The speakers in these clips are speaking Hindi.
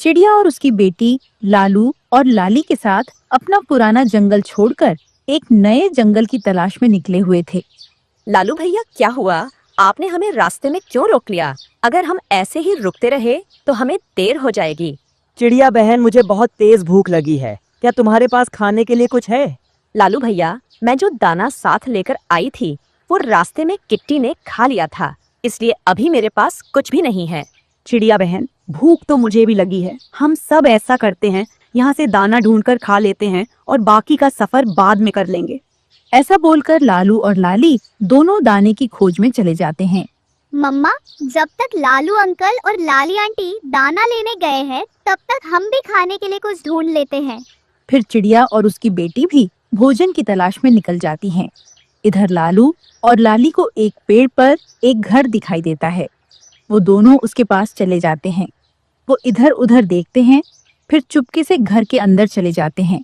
चिड़िया और उसकी बेटी लालू और लाली के साथ अपना पुराना जंगल छोड़कर एक नए जंगल की तलाश में निकले हुए थे। लालू भैया, क्या हुआ? आपने हमें रास्ते में क्यों रोक लिया? अगर हम ऐसे ही रुकते रहे तो हमें देर हो जाएगी। चिड़िया बहन, मुझे बहुत तेज भूख लगी है। क्या तुम्हारे पास खाने के लिए कुछ है? लालू भैया, मैं जो दाना साथ लेकर आई थी वो रास्ते में किट्टी ने खा लिया था, इसलिए अभी मेरे पास कुछ भी नहीं है। चिड़िया बहन, भूख तो मुझे भी लगी है। हम सब ऐसा करते हैं, यहाँ से दाना ढूंढकर खा लेते हैं और बाकी का सफर बाद में कर लेंगे। ऐसा बोलकर लालू और लाली दोनों दाने की खोज में चले जाते हैं। मम्मा, जब तक लालू अंकल और लाली आंटी दाना लेने गए हैं, तब तक हम भी खाने के लिए कुछ ढूंढ लेते हैं। फिर चिड़िया और उसकी बेटी भी भोजन की तलाश में निकल जाती हैं। इधर लालू और लाली को एक पेड़ पर एक घर दिखाई देता है। वो दोनों उसके पास चले जाते हैं। वो इधर उधर देखते हैं, फिर चुपके से घर के अंदर चले जाते हैं।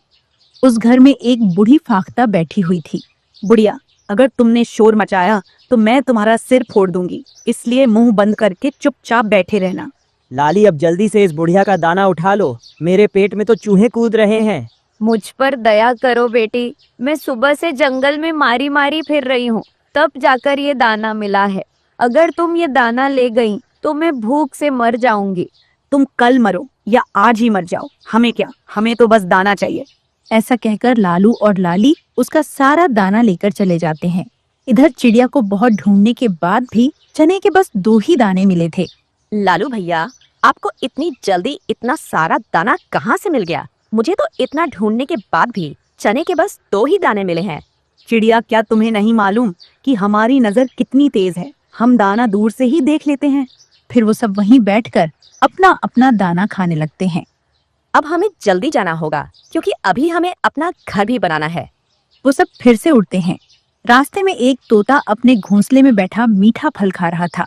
उस घर में एक बूढ़ी फाख्ता बैठी हुई थी। बुढ़िया, अगर तुमने शोर मचाया तो मैं तुम्हारा सिर फोड़ दूंगी, इसलिए मुंह बंद करके चुपचाप बैठे रहना। लाली, अब जल्दी से इस बुढ़िया का दाना उठा लो, मेरे पेट में तो चूहे कूद रहे हैं। मुझ पर दया करो बेटी, मैं सुबह से जंगल में मारी मारी फिर रही हूँ, तब जाकर ये दाना मिला है। अगर तुम ये दाना ले गई तो मैं भूख से मर जाऊंगी। तुम कल मरो या आज ही मर जाओ, हमें क्या, हमें तो बस दाना चाहिए। ऐसा कहकर लालू और लाली उसका सारा दाना लेकर चले जाते हैं। इधर चिड़िया को बहुत ढूंढने के बाद भी चने के बस 2 ही दाने मिले थे। लालू भैया, आपको इतनी जल्दी इतना सारा दाना कहाँ से मिल गया? मुझे तो इतना ढूंढने के बाद भी चने के बस 2 ही दाने मिले हैं। चिड़िया, क्या तुम्हें नहीं मालूम कि हमारी नजर कितनी तेज है? हम दाना दूर से ही देख लेते हैं। फिर वो सब वहीं बैठकर अपना अपना दाना खाने लगते हैं। अब हमें जल्दी जाना होगा, क्योंकि अभी हमें अपना घर भी बनाना है। वो सब फिर से उड़ते हैं। रास्ते में एक तोता अपने घोंसले में बैठा मीठा फल खा रहा था।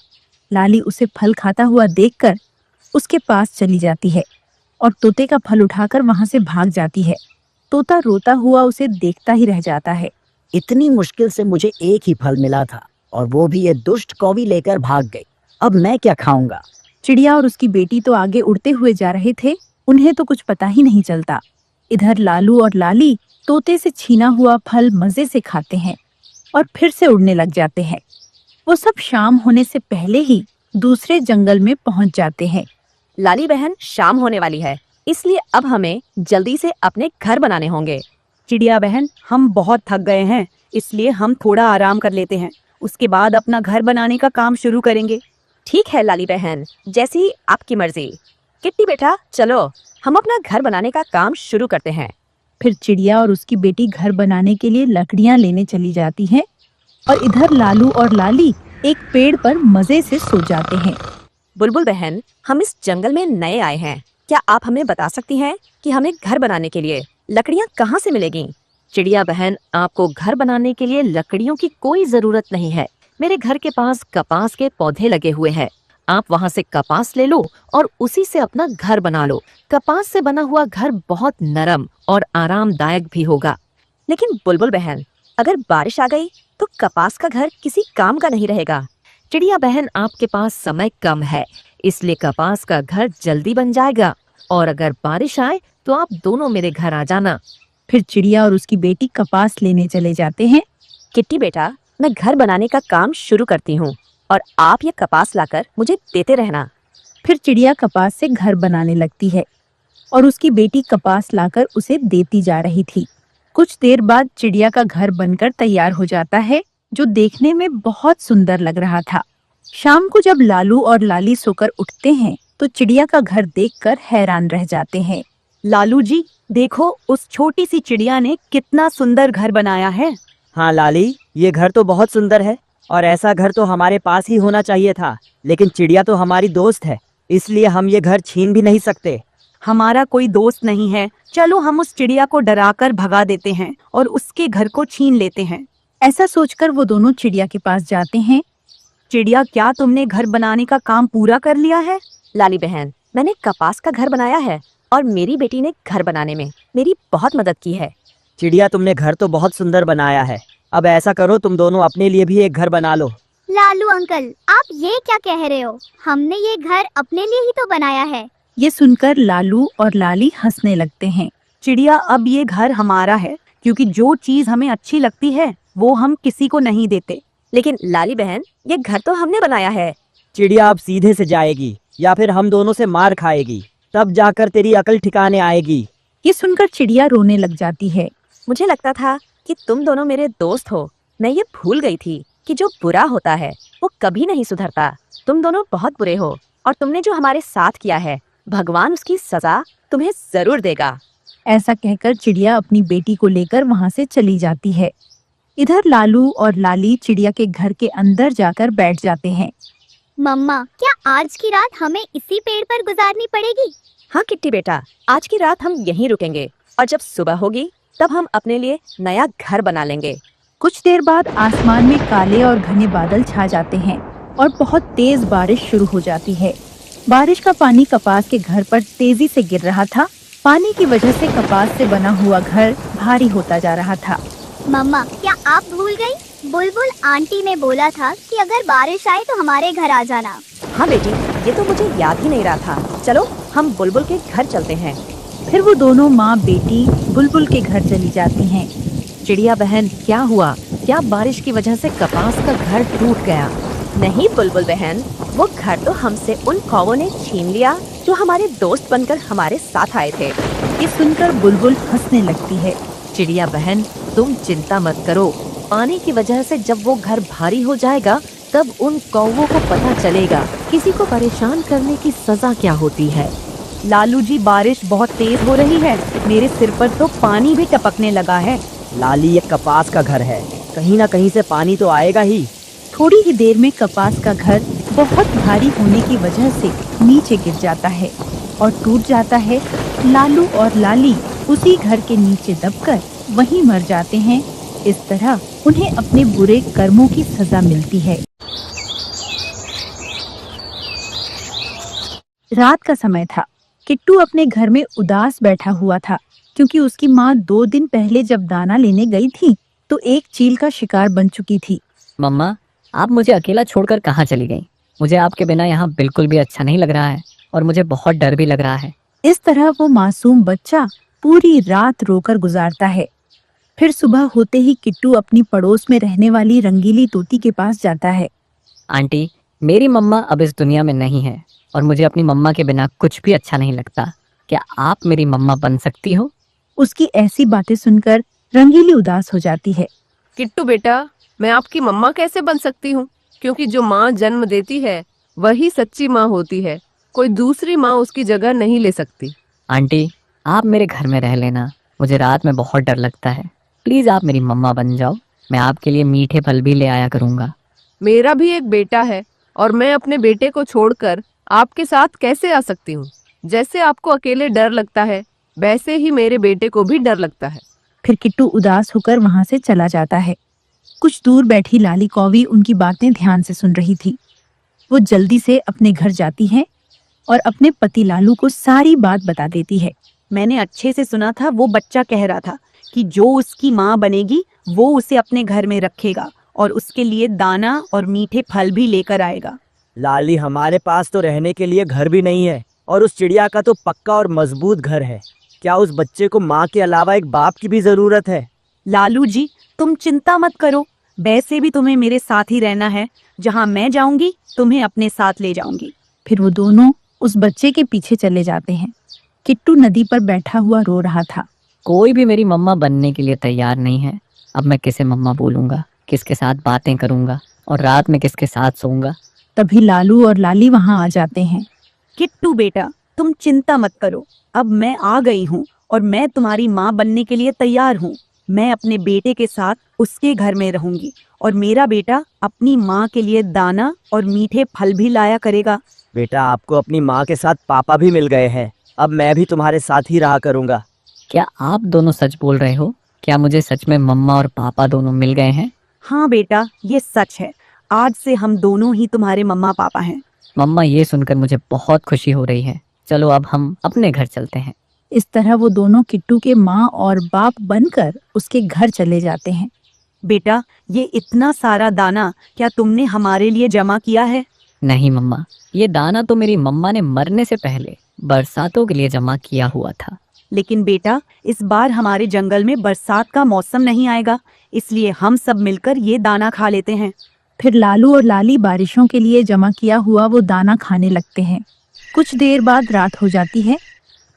लाली उसे फल खाता हुआ देखकर उसके पास चली जाती है और तोते का फल उठाकर वहां से भाग जाती है। तोता रोता हुआ उसे देखता ही रह जाता है। इतनी मुश्किल से मुझे एक ही फल मिला था और वो भी ये दुष्ट कौवी लेकर भाग गई। अब मैं क्या खाऊंगा? चिड़िया और उसकी बेटी तो आगे उड़ते हुए जा रहे थे, उन्हें तो कुछ पता ही नहीं चलता। इधर लालू और लाली तोते से छीना हुआ फल मजे से खाते हैं और फिर से उड़ने लग जाते हैं। वो सब शाम होने से पहले ही दूसरे जंगल में पहुंच जाते हैं। लाली बहन, शाम होने वाली है, इसलिए अब हमें जल्दी से अपने घर बनाने होंगे। चिड़िया बहन, हम बहुत थक गए हैं, इसलिए हम थोड़ा आराम कर लेते हैं, उसके बाद अपना घर बनाने का काम शुरू करेंगे। ठीक है लाली बहन, जैसी ही आपकी मर्जी। किट्टी बेटा, चलो हम अपना घर बनाने का काम शुरू करते हैं। फिर चिड़िया और उसकी बेटी घर बनाने के लिए लकड़ियां लेने चली जाती हैं और इधर लालू और लाली एक पेड़ पर मजे से सो जाते हैं। बुलबुल बहन, हम इस जंगल में नए आए हैं, क्या आप हमें बता सकती हैं कि हमें घर बनाने के लिए लकड़ियाँ कहाँ से मिलेगी? चिड़िया बहन, आपको घर बनाने के लिए लकड़ियों की कोई जरूरत नहीं है। मेरे घर के पास कपास के पौधे लगे हुए हैं, आप वहाँ से कपास ले लो और उसी से अपना घर बना लो। कपास से बना हुआ घर बहुत नरम और आरामदायक भी होगा। लेकिन बुलबुल बहन, अगर बारिश आ गई तो कपास का घर किसी काम का नहीं रहेगा। चिड़िया बहन, आपके पास समय कम है, इसलिए कपास का घर जल्दी बन जाएगा और अगर बारिश आए तो आप दोनों मेरे घर आ जाना। फिर चिड़िया और उसकी बेटी कपास लेने चले जाते हैं। किट्टी बेटा, मैं घर बनाने का काम शुरू करती हूँ और आप ये कपास लाकर मुझे देते रहना। फिर चिड़िया कपास से घर बनाने लगती है और उसकी बेटी कपास लाकर उसे देती जा रही थी। कुछ देर बाद चिड़िया का घर बनकर तैयार हो जाता है, जो देखने में बहुत सुंदर लग रहा था। शाम को जब लालू और लाली सोकर उठते हैं तो चिड़िया का घर देखकर हैरान रह जाते हैं। लालू जी, देखो उस छोटी सी चिड़िया ने कितना सुंदर घर बनाया है। हाँ लाली, ये घर तो बहुत सुंदर है और ऐसा घर तो हमारे पास ही होना चाहिए था, लेकिन चिड़िया तो हमारी दोस्त है, इसलिए हम ये घर छीन भी नहीं सकते। हमारा कोई दोस्त नहीं है, चलो हम उस चिड़िया को डराकर भगा देते हैं और उसके घर को छीन लेते हैं। ऐसा सोचकर वो दोनों चिड़िया के पास जाते हैं। चिड़िया, क्या तुमने घर बनाने का काम पूरा कर लिया है? लाली बहन, मैंने कपास का घर बनाया है और मेरी बेटी ने घर बनाने में मेरी बहुत मदद की है। चिड़िया, तुमने घर तो बहुत सुंदर बनाया है, अब ऐसा करो तुम दोनों अपने लिए भी एक घर बना लो। लालू अंकल, आप ये क्या कह रहे हो? हमने ये घर अपने लिए ही तो बनाया है। ये सुनकर लालू और लाली हंसने लगते हैं। चिड़िया, अब ये घर हमारा है, क्योंकि जो चीज हमें अच्छी लगती है वो हम किसी को नहीं देते। लेकिन लाली बहन, ये घर तो हमने बनाया है। चिड़िया अब सीधे से जाएगी या फिर हम दोनों से मार खाएगी, तब जाकर तेरी अकल ठिकाने आएगी। ये सुनकर चिड़िया रोने लग जाती है। मुझे लगता था कि तुम दोनों मेरे दोस्त हो। मैं ये भूल गई थी कि जो बुरा होता है वो कभी नहीं सुधरता। तुम दोनों बहुत बुरे हो और तुमने जो हमारे साथ किया है, भगवान उसकी सजा तुम्हें जरूर देगा। ऐसा कहकर चिड़िया अपनी बेटी को लेकर वहां से चली जाती है। इधर लालू और लाली चिड़िया के घर के अंदर जाकर बैठ जाते हैं। मम्मा, क्या आज की रात हमें इसी पेड़ पर गुजारनी पड़ेगी? हाँ किट्टी बेटा, आज की रात हम यहीं रुकेंगे और जब सुबह होगी तब हम अपने लिए नया घर बना लेंगे। कुछ देर बाद आसमान में काले और घने बादल छा जाते हैं और बहुत तेज बारिश शुरू हो जाती है। बारिश का पानी कपास के घर पर तेजी से गिर रहा था। पानी की वजह से कपास से बना हुआ घर भारी होता जा रहा था। मम्मा, क्या आप भूल गई? बुलबुल आंटी ने बोला था कि अगर बारिश आए तो हमारे घर आ जाना। हाँ बेटी, ये तो मुझे याद ही नहीं रहा था। चलो हम बुलबुल के घर चलते हैं। फिर वो दोनों माँ बेटी बुलबुल के घर चली जाती हैं। चिड़िया बहन, क्या हुआ? क्या बारिश की वजह से कपास का घर टूट गया? नहीं बुलबुल बहन, वो घर तो हमसे उन कौवों ने छीन लिया जो हमारे दोस्त बनकर हमारे साथ आए थे। ये सुनकर बुलबुल हंसने लगती है। चिड़िया बहन, तुम चिंता मत करो। पानी की वजह से जब वो घर भारी हो जाएगा तब उन कौवों को पता चलेगा किसी को परेशान करने की सजा क्या होती है। लालू जी, बारिश बहुत तेज हो रही है, मेरे सिर पर तो पानी भी टपकने लगा है। लाली, ये कपास का घर है, कहीं ना कहीं से पानी तो आएगा ही। थोड़ी ही देर में कपास का घर बहुत भारी होने की वजह से नीचे गिर जाता है और टूट जाता है। लालू और लाली उसी घर के नीचे दबकर वहीं मर जाते हैं। इस तरह उन्हें अपने बुरे कर्मों की सजा मिलती है। रात का समय था। किट्टू अपने घर में उदास बैठा हुआ था क्योंकि उसकी माँ 2 दिन पहले जब दाना लेने गई थी तो एक चील का शिकार बन चुकी थी। मम्मा, आप मुझे अकेला छोड़कर कहाँ चली गई? मुझे आपके बिना यहाँ बिल्कुल भी अच्छा नहीं लग रहा है और मुझे बहुत डर भी लग रहा है। इस तरह वो मासूम बच्चा पूरी रात रोकर गुजारता है। फिर सुबह होते ही किट्टू अपनी पड़ोस में रहने वाली रंगीली तोती के पास जाता है। आंटी, मेरी मम्मा अब इस दुनिया में नहीं है और मुझे अपनी मम्मा के बिना कुछ भी अच्छा नहीं लगता। क्या आप मेरी मम्मा बन सकती हो? उसकी ऐसी बातें सुनकर रंगीली उदास हो जाती है। किट्टू बेटा, मैं आपकी मम्मा कैसे बन सकती हूँ? क्योंकि जो माँ जन्म देती है वही सच्ची माँ होती है। कोई दूसरी माँ उसकी जगह नहीं ले सकती। आंटी, आप मेरे घर में रह लेना, मुझे रात में बहुत डर लगता है। प्लीज आप मेरी मम्मा बन जाओ, मैं आपके लिए मीठे फल भी ले आया करूँगा। मेरा भी एक बेटा है और मैं अपने बेटे को छोड़कर आपके साथ कैसे आ सकती हूँ? जैसे आपको अकेले डर लगता है वैसे ही मेरे बेटे को भी डर लगता है। फिर किट्टू उदास होकर वहां से चला जाता है। कुछ दूर बैठी लाली कौवी उनकी बातें ध्यान से सुन रही थी। वो जल्दी से अपने घर जाती है और अपने पति लालू को सारी बात बता देती है। मैंने अच्छे से सुना था, वो बच्चा कह रहा था कि जो उसकी माँ बनेगी वो उसे अपने घर में रखेगा और उसके लिए दाना और मीठे फल भी लेकर आएगा। लाली, हमारे पास तो रहने के लिए घर भी नहीं है और उस चिड़िया का तो पक्का और मजबूत घर है। क्या उस बच्चे को माँ के अलावा एक बाप की भी जरूरत है? लालू जी, तुम चिंता मत करो, वैसे भी तुम्हें मेरे साथ ही रहना है। जहाँ मैं जाऊंगी तुम्हें अपने साथ ले जाऊंगी। फिर वो दोनों उस बच्चे के पीछे चले जाते हैं। किट्टू नदी पर बैठा हुआ रो रहा था। कोई भी मेरी मम्मा बनने के लिए तैयार नहीं है। अब मैं किसे मम्मा बोलूँगा, किसके साथ बातें करूँगा और रात में किसके साथ सोऊंगा? तभी लालू और लाली वहां आ जाते हैं। किट्टू बेटा, तुम चिंता मत करो, अब मैं आ गई हूँ और मैं तुम्हारी माँ बनने के लिए तैयार हूँ। मैं अपने बेटे के साथ उसके घर में रहूंगी और मेरा बेटा अपनी माँ के लिए दाना और मीठे फल भी लाया करेगा। बेटा, आपको अपनी माँ के साथ पापा भी मिल गए हैं, अब मैं भी तुम्हारे साथ ही रहा करूँगा। क्या आप दोनों सच बोल रहे हो? क्या मुझे सच में मम्मा और पापा दोनों मिल गए हैं? हाँ बेटा, ये सच है। आज से हम दोनों ही तुम्हारे मम्मा पापा हैं। मम्मा, ये सुनकर मुझे बहुत खुशी हो रही है। चलो अब हम अपने घर चलते हैं। इस तरह वो दोनों किट्टू के माँ और बाप बनकर उसके घर चले जाते हैं। बेटा, ये इतना सारा दाना क्या तुमने हमारे लिए जमा किया है? नहीं मम्मा, ये दाना तो मेरी मम्मा ने मरने से पहले बरसातों के लिए जमा किया हुआ था। लेकिन बेटा, इस बार हमारे जंगल में बरसात का मौसम नहीं आएगा, इसलिए हम सब मिलकर ये दाना खा लेते हैं। फिर लालू और लाली बारिशों के लिए जमा किया हुआ वो दाना खाने लगते हैं। कुछ देर बाद रात हो जाती है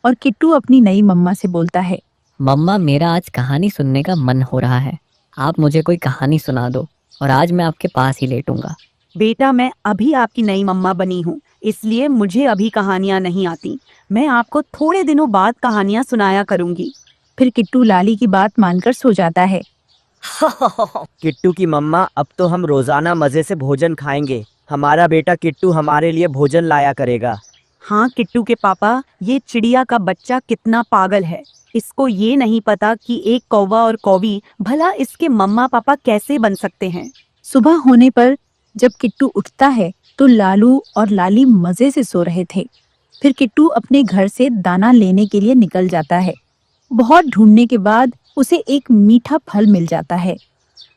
और किट्टू अपनी नई मम्मा से बोलता है, मम्मा, मेरा आज कहानी सुनने का मन हो रहा है। आप मुझे कोई कहानी सुना दो और आज मैं आपके पास ही लेटूंगा। बेटा, मैं अभी आपकी नई मम्मा बनी हूँ, इसलिए मुझे अभी कहानियाँ नहीं आती। मैं आपको थोड़े दिनों बाद कहानियाँ सुनाया करूँगी। फिर किट्टू लाली की बात मानकर सो जाता है। किट्टू की मम्मा, अब तो हम रोजाना मजे से भोजन खाएंगे। हमारा बेटा किट्टू हमारे लिए भोजन लाया करेगा। हाँ किट्टू के पापा, ये चिड़िया का बच्चा कितना पागल है। इसको ये नहीं पता कि एक कौवा और कौवी भला इसके मम्मा पापा कैसे बन सकते हैं। सुबह होने पर जब किट्टू उठता है तो लालू और लाली मजे से सो रहे थे। फिर किट्टू अपने घर से दाना लेने के लिए निकल जाता है। बहुत ढूंढने के बाद उसे एक मीठा फल मिल जाता है।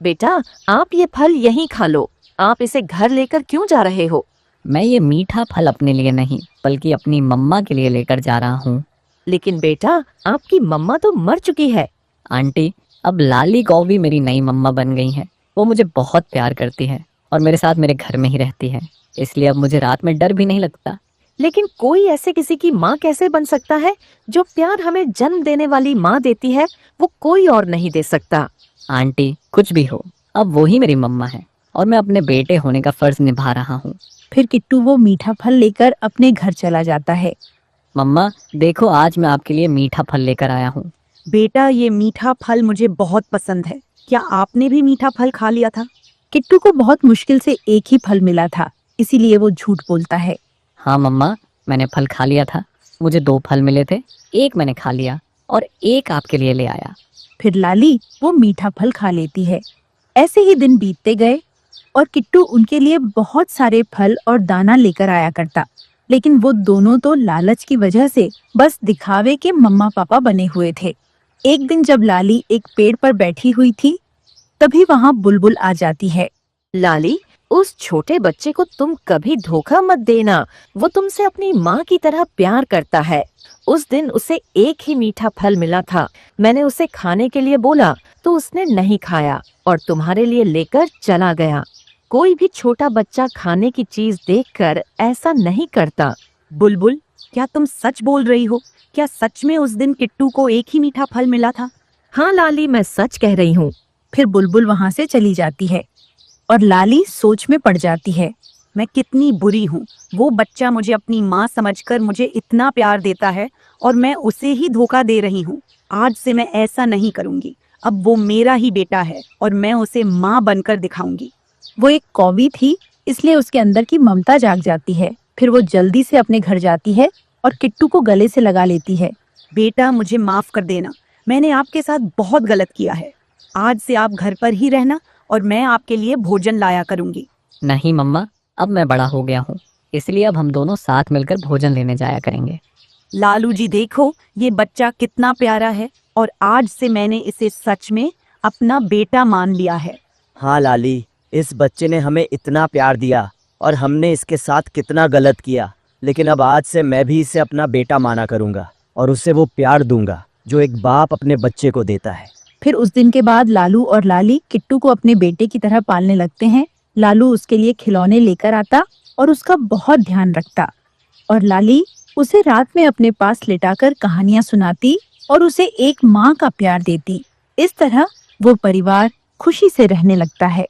बेटा, आप ये फल यहीं खा लो। आप इसे घर लेकर क्यों जा रहे हो? मैं ये मीठा फल अपने लिए नहीं बल्कि अपनी मम्मा के लिए लेकर जा रहा हूँ। लेकिन बेटा, आपकी मम्मा तो मर चुकी है। आंटी, अब लाली कौवी मेरी नई मम्मा बन गई है। वो मुझे बहुत प्यार करती है और मेरे साथ मेरे घर में ही रहती है, इसलिए अब मुझे रात में डर भी नहीं लगता। लेकिन कोई ऐसे किसी की माँ कैसे बन सकता है? जो प्यार हमें जन्म देने वाली माँ देती है वो कोई और नहीं दे सकता। आंटी, कुछ भी हो, अब वो ही मेरी मम्मा है और मैं अपने बेटे होने का फर्ज निभा रहा हूँ। फिर किट्टू वो मीठा फल लेकर अपने घर चला जाता है। मम्मा, देखो आज मैं आपके लिए मीठा फल लेकर आया हूँ। बेटा, ये मीठा फल मुझे बहुत पसंद है। क्या आपने भी मीठा फल खा लिया था? किट्टू को बहुत मुश्किल से एक ही फल मिला था, इसीलिए वो झूठ बोलता है। हाँ मम्मा, मैंने फल खा लिया था। मुझे 2 फल मिले थे, एक मैंने खा लिया और एक आपके लिए ले आया। फिर लाली वो मीठा फल खा लेती है। ऐसे ही दिन बीतते गए और किट्टू उनके लिए बहुत सारे फल और दाना लेकर आया करता, लेकिन वो दोनों तो लालच की वजह से बस दिखावे के मम्मा पापा बने हुए थे। एक दिन जब लाली एक पेड़ पर बैठी हुई थी, तभी वहाँ बुलबुल आ जाती है। लाली, उस छोटे बच्चे को तुम कभी धोखा मत देना। वो तुमसे अपनी माँ की तरह प्यार करता है। उस दिन उसे एक ही मीठा फल मिला था। मैंने उसे खाने के लिए बोला तो उसने नहीं खाया और तुम्हारे लिए लेकर चला गया। कोई भी छोटा बच्चा खाने की चीज देखकर ऐसा नहीं करता। बुलबुल, क्या तुम सच बोल रही हो? क्या सच में उस दिन किट्टू को एक ही मीठा फल मिला था? हाँ लाली, मैं सच कह रही हूँ। फिर बुलबुल वहाँ से चली जाती है और लाली सोच में पड़ जाती है। मैं कितनी बुरी हूँ। वो बच्चा मुझे अपनी माँ समझकर मुझे इतना प्यार देता है और मैं उसे ही धोखा दे रही हूँ। आज से मैं ऐसा नहीं करूँगी। अब वो मेरा ही बेटा है और मैं उसे माँ बनकर दिखाऊंगी। वो एक कौवी थी, इसलिए उसके अंदर की ममता जाग जाती है। फिर वो जल्दी से अपने घर जाती है और किट्टू को गले से लगा लेती है। बेटा, मुझे माफ कर देना। मैंने आपके साथ बहुत गलत किया है। आज से आप घर पर ही रहना और मैं आपके लिए भोजन लाया करूंगी। नहीं मम्मा, अब मैं बड़ा हो गया हूँ, इसलिए अब हम दोनों साथ मिलकर भोजन लेने जाया करेंगे। लालू जी, देखो ये बच्चा कितना प्यारा है और आज से मैंने इसे सच में अपना बेटा मान लिया है। हाँ लाली, इस बच्चे ने हमें इतना प्यार दिया और हमने इसके साथ कितना गलत किया, लेकिन अब आज से मैं भी इसे अपना बेटा माना करूंगा और उसे वो प्यार दूंगा जो एक बाप अपने बच्चे को देता है। फिर उस दिन के बाद लालू और लाली किट्टू को अपने बेटे की तरह पालने लगते हैं। लालू उसके लिए खिलौने लेकर आता और उसका बहुत ध्यान रखता और लाली उसे रात में अपने पास लिटाकर कहानियां सुनाती और उसे एक माँ का प्यार देती। इस तरह वो परिवार खुशी से रहने लगता है।